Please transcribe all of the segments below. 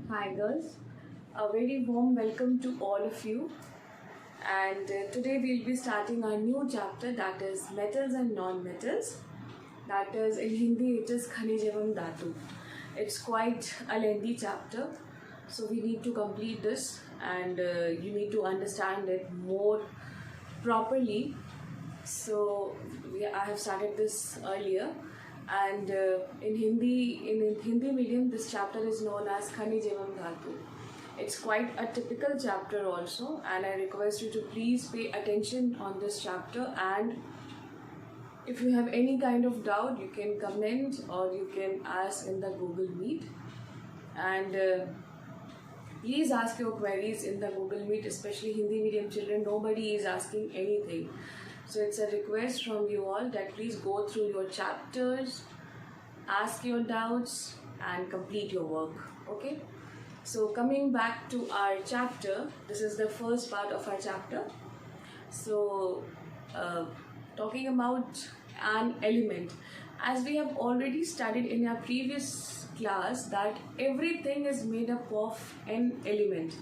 Hi girls, a very warm welcome to all of you. And today we'll be starting our new chapter, that is metals and non-metals. That is in Hindi it is Khanij evam Dhatu. It's quite a lengthy chapter, so we need to complete this and you need to understand it more properly. So I have started this earlier, and in Hindi medium, this chapter is known as Khanij evam Dhatu. It's quite a typical chapter also, and I request you to please pay attention on this chapter. And if you have any kind of doubt, you can comment or you can ask in the Google Meet. And please ask your queries in the Google Meet, especially Hindi medium children. Nobody is asking anything. So it's a request from you all that please go through your chapters, ask your doubts and complete your work. Okay? So coming back to our chapter, this is the first part of our chapter. So talking about an element, as we have already studied in our previous class that everything is made up of an element.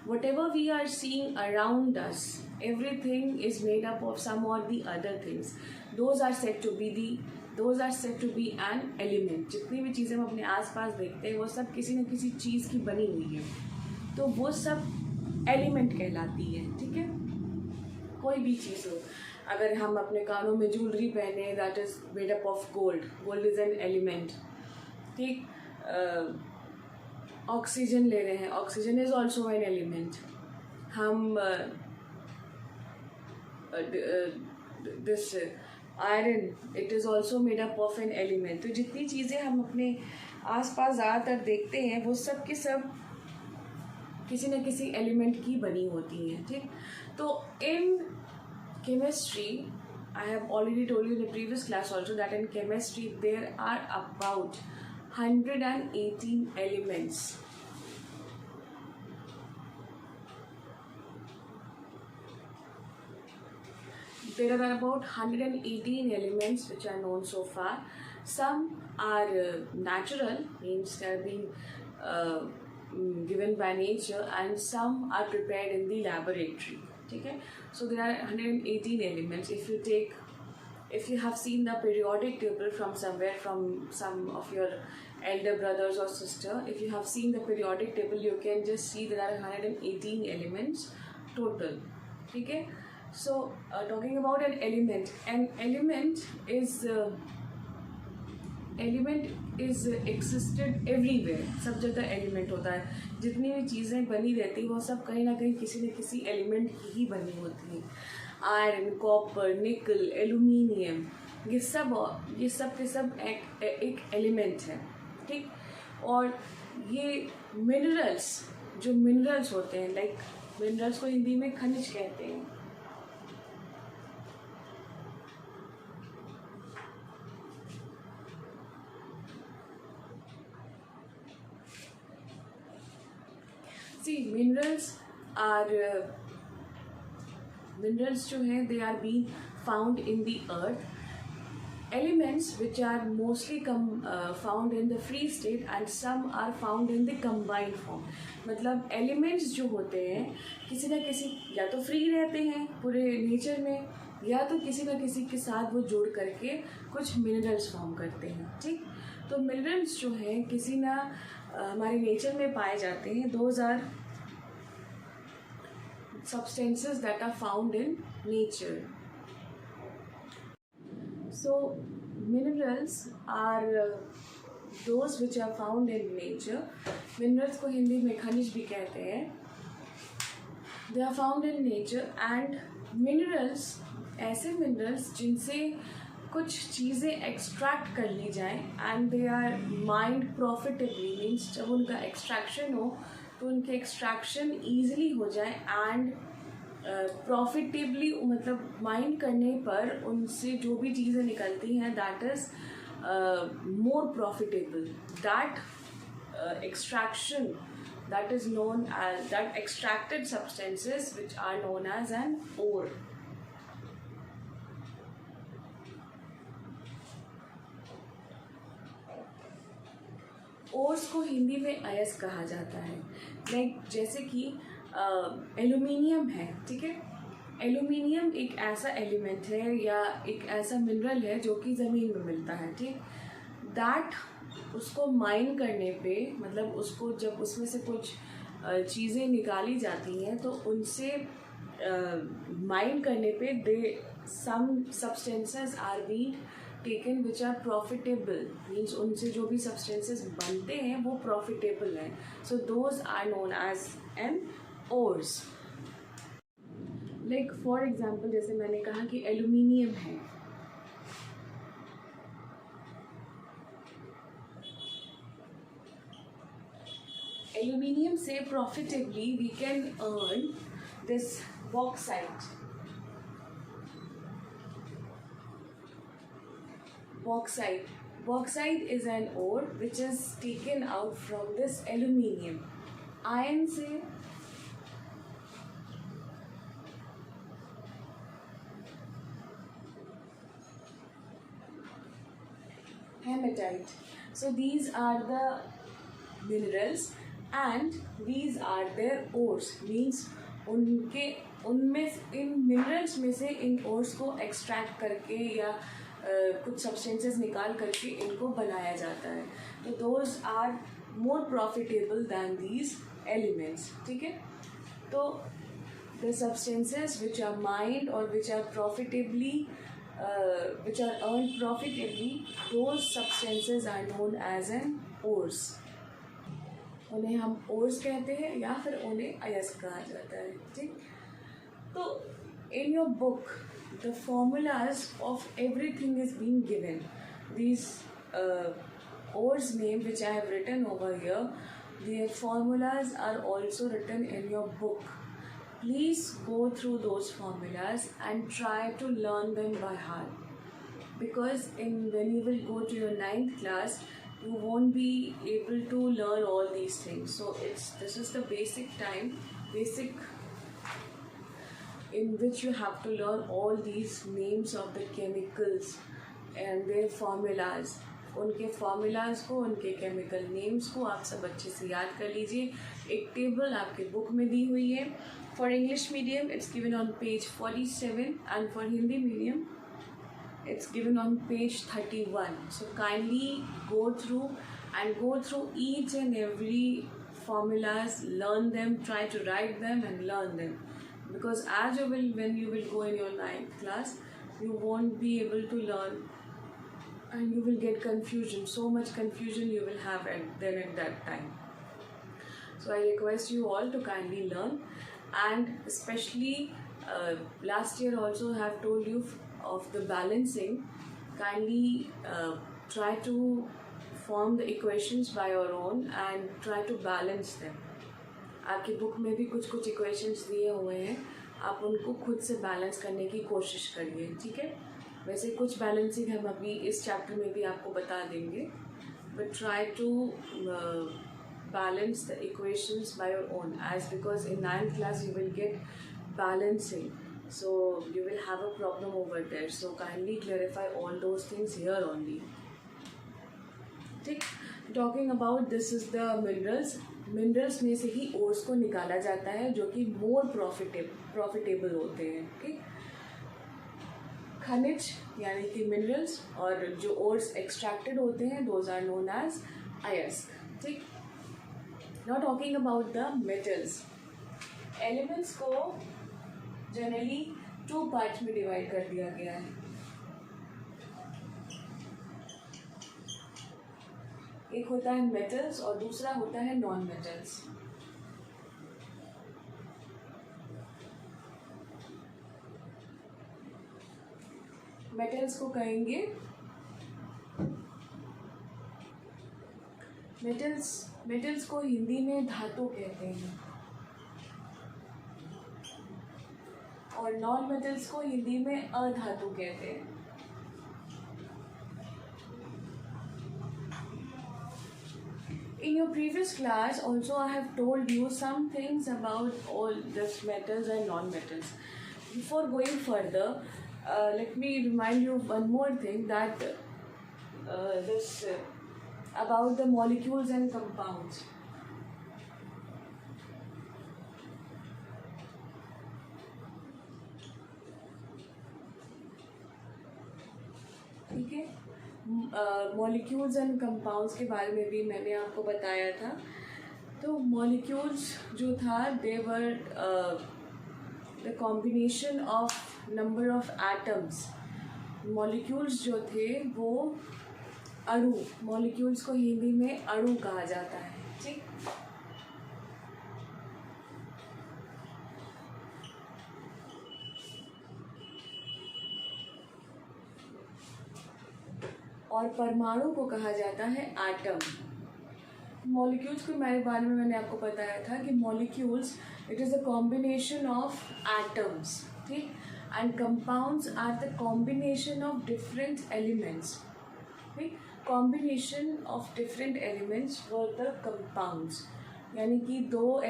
Whatever we are seeing around us, everything is made up of some or the other things. Those are said to be an element. जितनी भी चीज़ें हम अपने आसपास देखते हैं वो सब किसी न किसी चीज़ की बनी हुई है, तो वो सब एलिमेंट कहलाती है. ठीक है, कोई भी चीज़ हो, अगर हम अपने कानों में ज्वेलरी पहने, that is made up of gold. Gold is an element. ठीक, ऑक्सीजन ले रहे हैं, oxygen is also an element. हम this iron, it is also made up of an element. तो जितनी चीज़ें हम अपने आसपास ज़्यादातर देखते हैं वो सब के सब किसी न किसी एलिमेंट की बनी होती हैं. ठीक, तो in chemistry, I have already told you in the previous class also that in chemistry there are about 118 elements. There are about 118 elements which are known so far. Some are natural, means they are being given by nature, and some are prepared in the laboratory. Okay? So there are 118 elements. If you have seen the periodic table from somewhere, from some of your elder brothers or sister, if you have seen the periodic table, you can just see there are 118 elements total. Okay? So talking about an element is existed everywhere. सब जगह element होता है. जितनी भी चीज़ें बनी रहती हैं वो सब कहीं ना कहीं किसी न किसी एलिमेंट की ही बनी होती हैं. आयरन, कॉपर, निकल, एल्यूमिनियम, ये सब के सब एक एलिमेंट है. ठीक, और ये जो मिनरल्स होते हैं, लाइक मिनरल्स को हिंदी में खनिज कहते हैं. See, minerals जो हैं, they are being found in the earth. Elements which are mostly found in the free state and some are found in the combined form. मतलब elements जो होते हैं किसी न किसी या तो free रहते हैं पूरे नेचर में, या तो किसी न किसी के साथ वो जोड़ करके कुछ minerals फॉर्म करते हैं. ठीक, तो minerals जो हैं किसी ना हमारे नेचर में पाए जाते हैं. Those are substances that are found in nature. So minerals are those which are found in nature. Minerals को हिंदी में खनिज भी कहते हैं. They are found in nature, and minerals, ऐसे minerals जिनसे कुछ चीज़ें एक्सट्रैक्ट कर ली जाएं and they are mined profitably, means जब उनका एक्सट्रैक्शन हो तो उनके एक्सट्रैक्शन ईजिली हो जाए एंड प्रॉफिटेबली, मतलब माइंड करने पर उनसे जो भी चीज़ें निकलती हैं that is more profitable. That extraction, that is known as, that extracted substances which are known as an ore. Ores को हिंदी में अयस्क कहा जाता है। लाइक जैसे कि एल्यूमिनियम है, ठीक है। एल्यूमिनियम एक ऐसा एलिमेंट है या एक ऐसा मिनरल है जो कि ज़मीन में मिलता है, ठीक। दैट उसको माइन करने पे, मतलब उसको जब उसमें से कुछ चीज़ें निकाली जाती हैं तो उनसे माइन करने पे they some substances are been taken which are profitable, means उनसे जो भी सब्सटेंसेस बनते हैं वो प्रॉफिटेबल हैं। So those are known as an ores. Like for example, जैसे मैंने कहा कि एल्यूमिनियम है, एल्यूमिनियम से profitably we can earn this bauxite. Bauxite is an ore which is taken out from this aluminium. Iron से hematite. So these are the minerals and these are their ores. Means उनमें इन minerals में से इन ores को extract करके या कुछ substances निकाल करके इनको बनाया जाता है। तो those are more profitable than these elements, ठीक है। तो the substances which are mined और which are profitably which are earned profitably, those substances are known as an ores. उन्हें हम ओर्स कहते हैं या फिर उन्हें अयस्क कहा जाता है, ठीक। तो in your book the formulas of everything is being given. These ores name which I have written over here, their formulas are also written in your book. Please go through those formulas and try to learn them by heart, because when you will go to your 9th class you won't be able to learn all these things. So this is the basic in which you have to learn all these names of the chemicals and their formulas. उनके formulas को, उनके chemical names को आप सब अच्छे से याद कर लीजिए। एक टेबल आपके बुक में दी हुई है। For English medium it's given on page 47 and for Hindi medium it's given on page 31. So kindly go through each and every formulas, learn them, try to write them and learn them, because when you will go in your 9th class you won't be able to learn and you will get confusion, so much confusion you will have at that time. So I request you all to kindly learn, and especially last year also I have told you of the balancing. Kindly try to form the equations by your own and try to balance them. आपकी book में भी कुछ equations दिए हुए हैं, आप उनको खुद से बैलेंस करने की कोशिश करिए, ठीक है। वैसे कुछ बैलेंसिंग हम अभी इस चैप्टर में भी आपको बता देंगे, but try to balance the equations by your own, as because in 9th class you will get balancing, so you will have a problem over there. So kindly clarify all those things here only. ठीक, talking about this is the minerals में से ही ores को निकाला जाता है जो कि more profitable होते हैं, ठीक। खनिज यानी कि मिनरल्स और जो ओर्स एक्सट्रैक्टेड होते हैं those are known as अयस्क, ठीक। Now talking about the metals, elements को जनरली 2 पार्ट्स में डिवाइड कर दिया गया है। एक होता है मेटल्स और दूसरा होता है नॉन मेटल्स। मेटल्स को कहेंगे मेटल्स को हिंदी में धातु कहते हैं, और नॉन मेटल्स को हिंदी में अधातु कहते हैं। In your previous class also I have told you some things about all these metals and non-metals. Before going further, let me remind you one more thing, that this about the molecules and compounds. ठीक है, molecules and compounds के बारे में भी मैंने आपको बताया था. तो मॉलिक्यूल्स जो था they were the combination of number of atoms. Molecules जो थे वो अणु, मॉलिक्यूल्स को हिंदी में अणु कहा जाता है. ठीक, और परमाणु को कहा जाता है एटम. मॉलिक्यूल्स के बारे में मैंने आपको बताया था कि molecules it is a combination of atoms. ठीक, and compounds are the combination of different elements. ठीक, combination of different elements for the compounds. यानी कि दो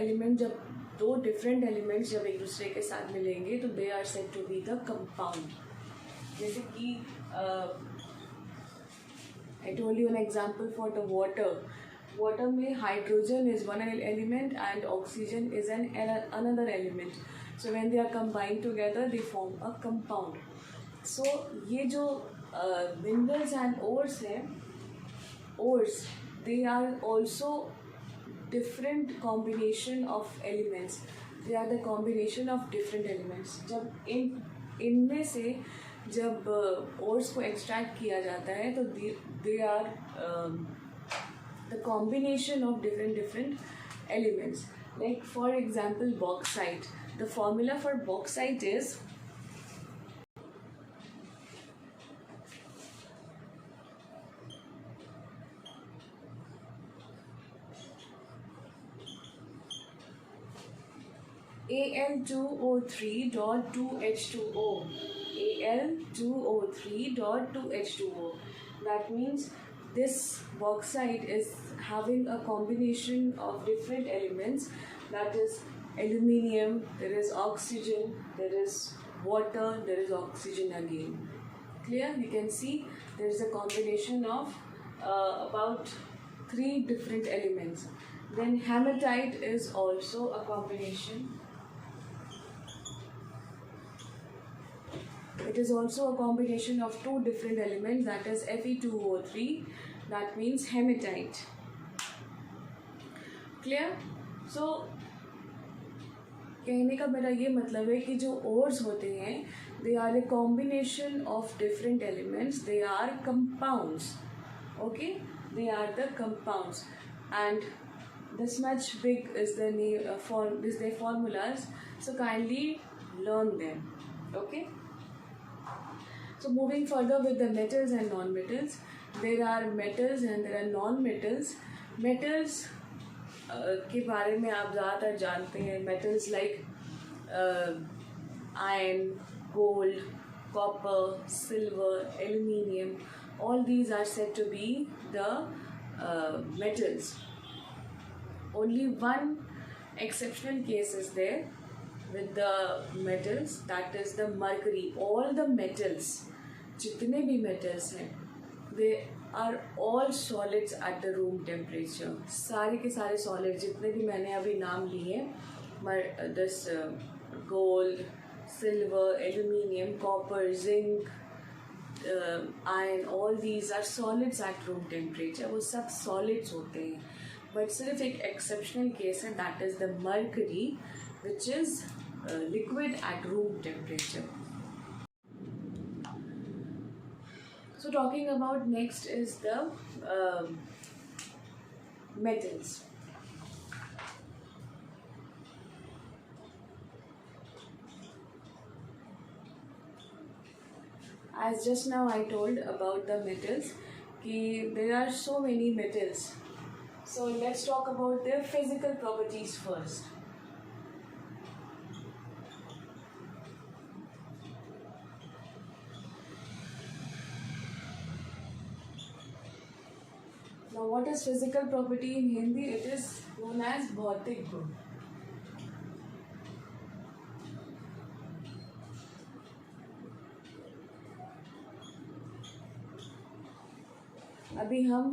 डिफरेंट एलिमेंट्स जब एक दूसरे के साथ मिलेंगे तो they are said to be the compound. जैसे कि I told you an example for the water. Water में hydrogen is one element and oxygen is another element. So when they are combined together, they form a compound. So ये जो minerals and ores हैं, ores they are also different combination of elements. They are the combination of different elements. जब इनमें से जब ores को extract किया जाता है तो they are the combination of different elements. Like for example bauxite. The formula for bauxite is Al2O3.2H2O. Al2O3.2H2O. That means this bauxite is having a combination of different elements. That is aluminium, there is oxygen, there is water, there is oxygen again. Clear? You can see there is a combination of about 3 different elements. Then hematite is also a combination. It is also a combination of 2 different elements, that is Fe2O3. That means hematite. Clear? So कहने का मेरा ये मतलब है कि जो ores होते हैं they are a combination of different elements. They are compounds. Okay? They are the compounds. And this much big is the name is their formulas. So kindly learn them. Okay? So moving further with the metals and non-metals, there are metals and there are non-metals. Metals के बारे में आप ज़्यादातर जानते हैं. Metals like iron, gold, copper, silver, aluminium. All these are said to be the metals. Only one exceptional case is there with the metals, that is the mercury. All the metals, जितने भी metals हैं, they are all solids at the room temperature. सारे के सारे solids जितने भी मैंने अभी नाम लिए, this gold, silver, aluminium, copper, zinc, iron, all these are solids at room temperature. वो सब solids होते हैं. But सिर्फ एक exceptional case है, that is the mercury, which is liquid at room temperature. So talking about next is the metals. As just now I told about the metals, कि there are so many metals. So let's talk about their physical properties first. Now what is physical property in Hindi? It is known as भौतिक गुण. अभी हम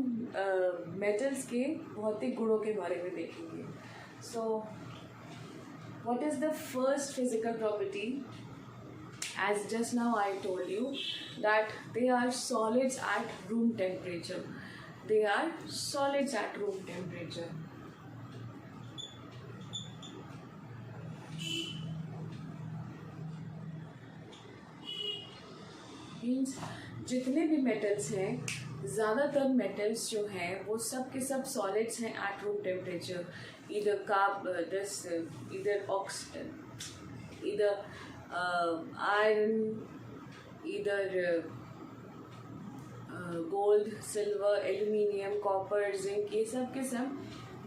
metals के भौतिक गुणों के बारे में देखेंगे. सो what is the first physical property? As just now I told you that they are solids at room temperature. They are solids at room temperature. Means जितने भी मेटल्स हैं, ज़्यादातर मेटल्स जो हैं वो सब के सब सॉलिड्स हैं at room temperature. either iron, either gold, silver, aluminium, copper, zinc, ये सब के सब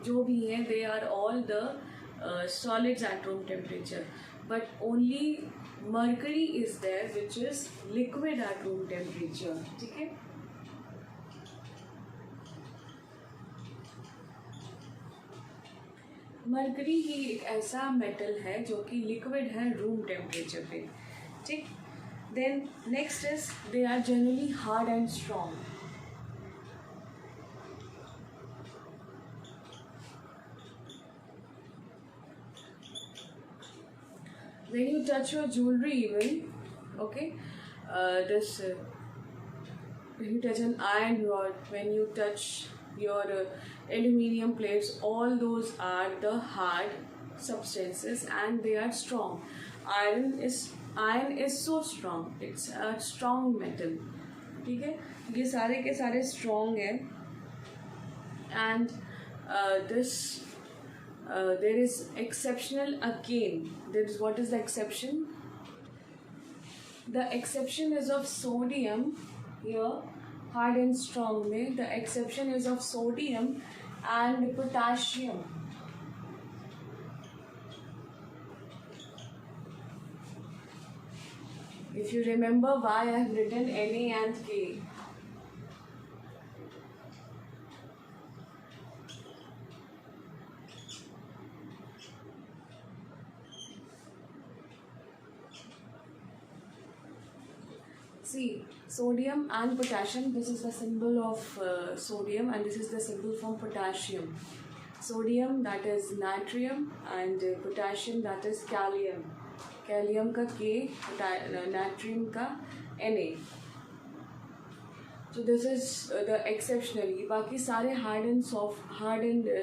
जो भी हैं they are all the solids at room temperature. But only mercury is there which is liquid at room temperature. ठीक है. मरकरी ही एक ऐसा मेटल है जो कि लिक्विड है रूम टेम्परेचर पे. ठीक. Then next is they are generally hard and strong. when you touch your jewelry even, okay, when you touch an iron rod, when you touch your aluminium plates, all those are the hard substances and they are strong. Iron is so strong, it's a strong metal. ठीक है. ये सारे के सारे strong है. And there is exceptional again. What is the exception? The exception is of sodium here, hard and strong में. The exception is of sodium and potassium. If you remember why I have written Na and K. See, sodium and potassium, this is the symbol of sodium and this is the symbol from potassium. Sodium, that is natrium, and potassium, that is calcium. Calcium का K, natrium का Na. So this is the exceptional. बाकी सारे hard and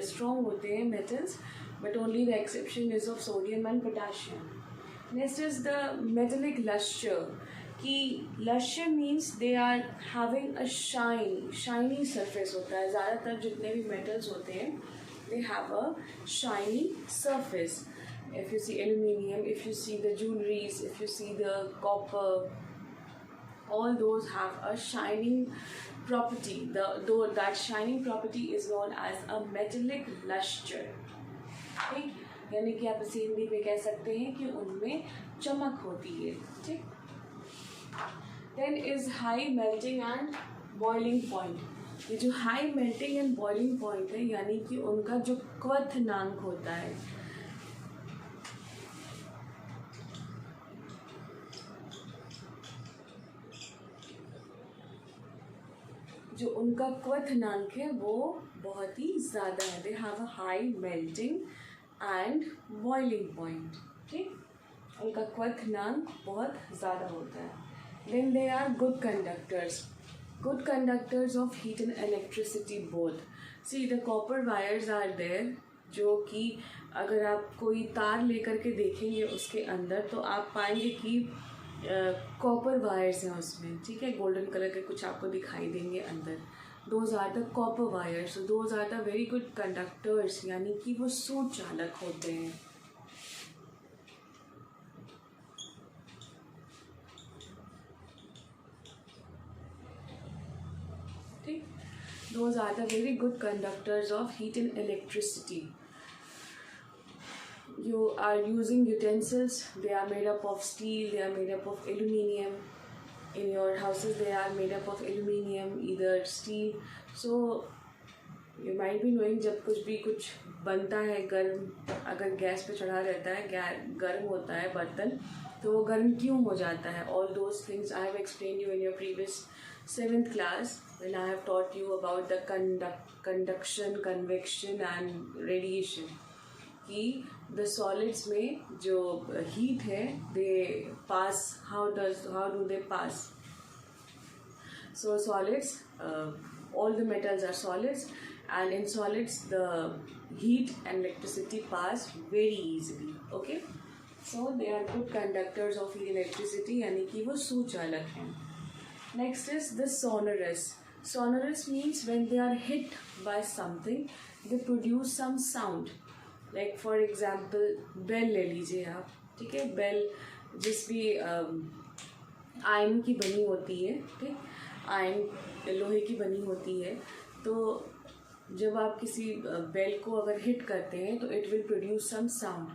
strong होते हैं metals, but only the exception is of sodium and potassium. Next is the metallic luster. कि luster means they are having a shiny surface होता है. ज़्यादातर जितने भी metals होते हैं they have a shiny surface. If you see aluminium, if you see the jewelries, if you see the copper, all those have a shining property. Though that shining property is known as a metallic luster. ठीक. यानी कि आप इसे हिंदी में कह सकते हैं कि उनमें चमक होती है. ठीक. Then is high melting and boiling point. ये जो high melting and boiling point है यानी कि उनका जो क्वथनांक होता है, जो उनका क्वथनांक है वो बहुत ही ज़्यादा है. They have a high melting and boiling point. ठीक. उनका क्वथनांक बहुत ज़्यादा होता है. Then they are good conductors of heat and electricity both. See, the copper wires are there, जो कि अगर आप कोई तार लेकर के देखेंगे उसके अंदर तो आप पाएंगे कि कॉपर वायर्स हैं उसमें. ठीक है. गोल्डन कलर के कुछ आपको दिखाई देंगे अंदर. Those are the copper wires. So those are the very good conductors, यानी कि वो सुचालक होते हैं. Those are the very good conductors of heat and electricity. You are using utensils, they are made up of steel, they are made up of aluminium. In your houses they are made up of aluminium, either steel. So you might be knowing जब कुछ बनता है गर्म, अगर gas पे चढ़ा रहता है, गर्म होता है बर्तन, तो वो गर्म क्यों हो जाता है. All those things I have explained you in your previous 7th class. when I have taught you about the conduction, convection and radiation, कि the solids में जो heat है they pass, how do they pass? So solids, all the metals are solids, and in solids the heat and electricity pass very easily. Okay, so they are good conductors of electricity, यानी कि वो सुचालक हैं. Next is the sonorous. Sonorous means when they are hit by something, they produce some sound. Like for example, bell ले लीजिए आप, ठीक है. bell जिस भी आयरन की बनी होती है, ठीक, आयरन लोहे की बनी होती है, तो जब आप किसी बेल को अगर हिट करते हैं तो it will produce some sound.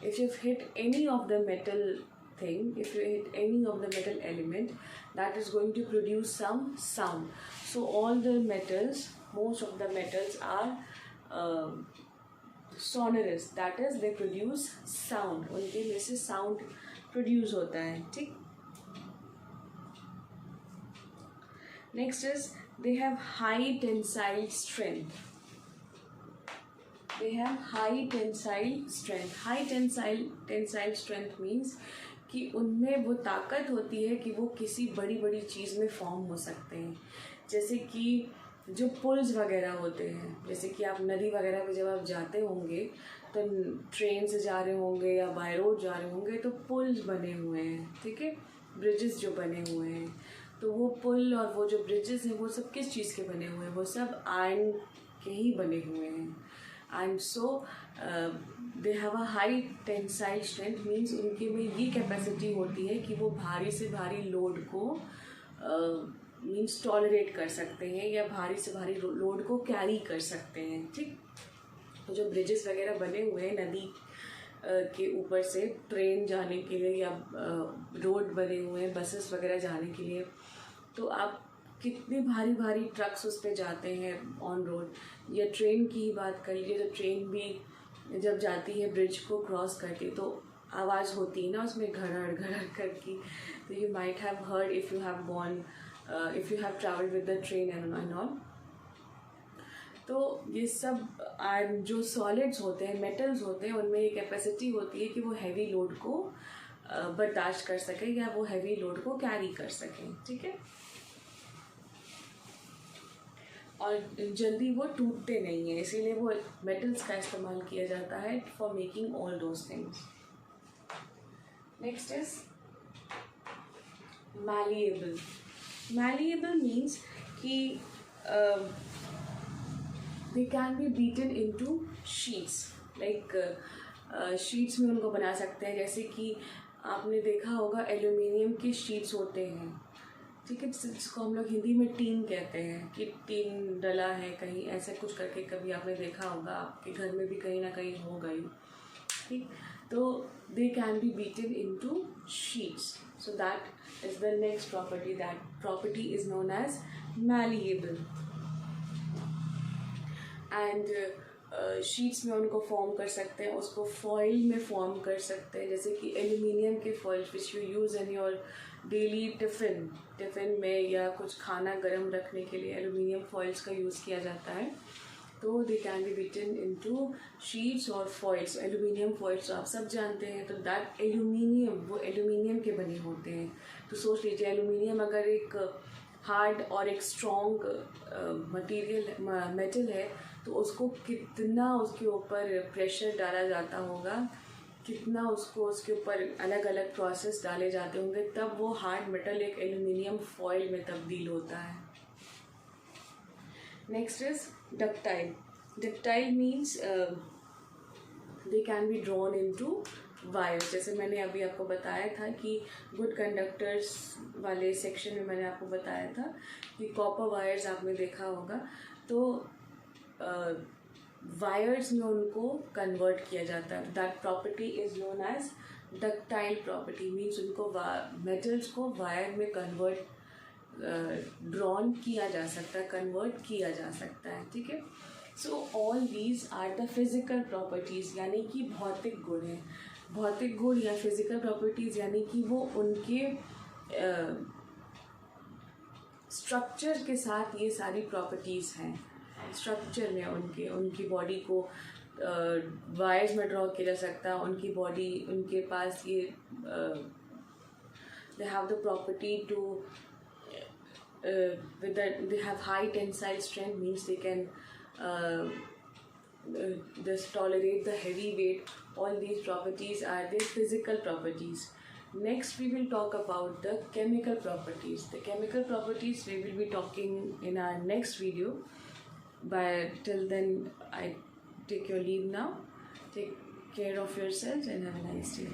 If you hit any of the metal thing, if you hit any of the metal element, that is going to produce some sound. So all the metals, most of the metals are sonorous, that is they produce sound. उनके में से sound produce होता है, ठीक. Next is they have high tensile strength. They have high tensile strength. High tensile strength means कि उनमें वो ताकत होती है कि वो किसी बड़ी बड़ी चीज़ में फॉर्म हो सकते हैं. जैसे कि जो पुल्स वगैरह होते हैं, जैसे कि आप नदी वगैरह में जब आप जाते होंगे तो ट्रेन से जा रहे होंगे या बाय रोड जा रहे होंगे तो पुल्स बने हुए हैं, ठीक है, ब्रिजेस जो बने हुए हैं. तो वो पुल और वो जो ब्रिजेस हैं वो सब किस चीज़ के बने हुए हैं? वो सब आयरन के ही बने हुए हैं. And so they have a high tensile strength, means उनके में ये कैपेसिटी होती है कि वो भारी से भारी लोड को मीन्स टॉलरेट कर सकते हैं या भारी से भारी लोड को कैरी कर सकते हैं, ठीक. तो जो ब्रिजेस वगैरह बने हुए हैं नदी के ऊपर से ट्रेन जाने के लिए या रोड बने हुए हैं बसेस वगैरह जाने के लिए, तो आप कितने भारी भारी ट्रक्स उस पर जाते हैं ऑन रोड. या ट्रेन की ही बात कर लीजिए, तो ट्रेन भी जब जाती है ब्रिज को क्रॉस करके तो आवाज़ होती है ना उसमें घड़र घड़र करके. तो you might have heard if you have gone if you have travelled with the train and all. तो ये सब जो सॉलिड्स होते हैं, मेटल्स होते हैं, उनमें ये कैपेसिटी होती है कि वो हैवी लोड को बर्दाश्त कर सकें या वो हैवी लोड को कैरी कर सकें, ठीक है. और जल्दी वो टूटते नहीं हैं, इसीलिए वो मेटल्स का इस्तेमाल किया जाता है for making all those things. Next is malleable. Malleable means कि they can be beaten into sheets. Like sheets में उनको बना सकते हैं. जैसे कि आपने देखा होगा एल्यूमिनियम की शीट्स होते हैं, ठीक है, जिसको हम लोग हिंदी में टीन कहते हैं, कि टीन डला है कहीं, ऐसे कुछ करके कभी आपने देखा होगा, आपके घर में भी कहीं ना कहीं हो गई, ठीक. तो they can be beaten into sheets. So that is the next property. That property is known as malleable. And sheets में उनको फॉर्म कर सकते हैं, उसको फॉइल में फॉर्म कर सकते हैं. जैसे कि एल्यूमिनियम के foil which you use in your daily tiffin में या कुछ खाना गर्म रखने के लिए एल्यूमिनियम फॉइल्स का यूज़ किया जाता है. तो they can be beaten into sheets और फॉइल्स. एल्यूमिनियम फॉइल्स आप सब जानते हैं. तो दैट एल्यूमिनियम, वो एल्यूमिनियम के बने होते हैं. तो सोच लीजिए एल्यूमिनियम अगर एक हार्ड और एक स्ट्रॉन्ग मटेरियल मेटल है तो उसको कितना उसके ऊपर प्रेशर डाला जाता होगा, कितना उसको उसके ऊपर अलग अलग प्रोसेस डाले जाते होंगे, तब वो हार्ड मेटल एक एल्यूमिनियम फॉइल में तब्दील होता है. Next is ductile. Ductile means they can be drawn into wires. जैसे मैंने अभी आपको बताया था कि गुड कंडक्टर्स वाले सेक्शन में मैंने आपको बताया था कि कॉपर वायर्स आपने देखा होगा. तो वायर्स में उनको कन्वर्ट किया जाता है. That property is known as ductile property. Means उनको मेटल्स को वायर में ड्रॉन किया जा सकता है, कन्वर्ट किया जा सकता है, ठीक है. So all these are the physical properties, यानी कि भौतिक गुण हैं. भौतिक गुण या फिजिकल प्रॉपर्टीज़ यानी कि वो उनके स्ट्रक्चर के साथ ये सारी प्रॉपर्टीज़ हैं। स्ट्रक्चर में उनकी बॉडी को वायर्स में ड्रॉ किया जा सकता है। उनकी बॉडी, उनके पास ये they have the property to with that they have high tensile strength, means they can just tolerate the heavy weight. All these properties are their physical properties. Next we will talk about the chemical properties. The chemical properties we will be talking in our next video. But till then, I take your leave now. Take care of yourselves and have a nice day.